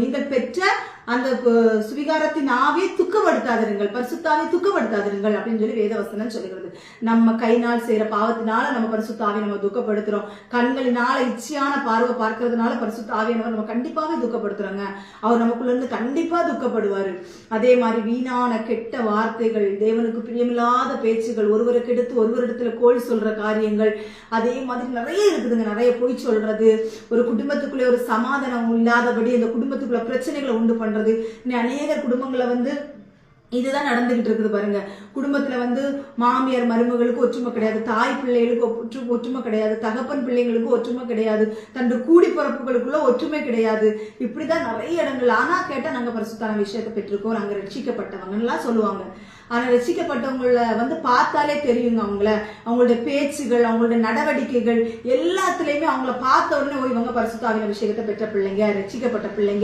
நீங்கள் பெற்ற அந்த சுவிகாரத்தின் ஆவியை துக்கப்படுத்தாதிருங்கள், பரிசுத்தாவை துக்கப்படுத்தாதிருங்கள் அப்படின்னு சொல்லி வேதவசனம் சொல்லுகிறது. நம்ம கைனால் செய்யற பாவத்தினால நம்ம பரிசுத்தாவை நம்ம துக்கப்படுத்துறோம். கண்களினால இச்சையான பார்வை பார்க்கறதுனால பரிசுத்தாவியானவர் நம்ம கண்டிப்பாவே துக்கப்படுத்துறோங்க. அவர் நமக்குள்ள இருந்து கண்டிப்பா துக்கப்படுவாரு. அதே மாதிரி வீணான கெட்ட வார்த்தைகள், தேவனுக்கு பிரியமில்லாத பேச்சுகள், ஒருவருக்கு எடுத்து ஒருவரிடத்துல கோல் சொல்ற காரியங்கள், அதே மாதிரி நிறைய இருக்குதுங்க. நிறைய பொய் சொல்றது, ஒரு குடும்பத்துக்குள்ளே ஒரு சமாதானம் இல்லாதபடி அந்த குடும்பத்துக்குள்ள பிரச்சனைகளை உண்டு பண்றது. அநேக குடும்பங்களை இதுதான் நடந்துகிட்டு இருக்குது பாருங்க. குடும்பத்துல மாமியார் மருமகளுக்கு ஒற்றுமை கிடையாது, தாய் பிள்ளைகளுக்கு ஒற்றுமை கிடையாது, தகப்பன் பிள்ளைங்களுக்கு ஒற்றுமை கிடையாது, தன்னுடைய கூடி பிறப்புகளுக்குள்ள ஒற்றுமை கிடையாது. இப்படிதான் நிறைய இடங்கள். ஆனா கேட்டா நாங்க பரிசுத்தான விஷயத்தை பெற்றிருக்கோம், நாங்க ரட்சிக்கப்பட்டவங்க சொல்லுவாங்க. ஆனா ரட்சிக்கப்பட்டவங்கள பார்த்தாலே தெரியுங்க. அவங்களுடைய பேச்சுகள், அவங்களுடைய நடவடிக்கைகள் எல்லாத்துலயுமே அவங்கள பார்த்த உடனே இவங்க பரிசுத்தாவின விஷயத்தை பெற்ற பிள்ளைங்க, ரட்சிக்கப்பட்ட பிள்ளைங்க.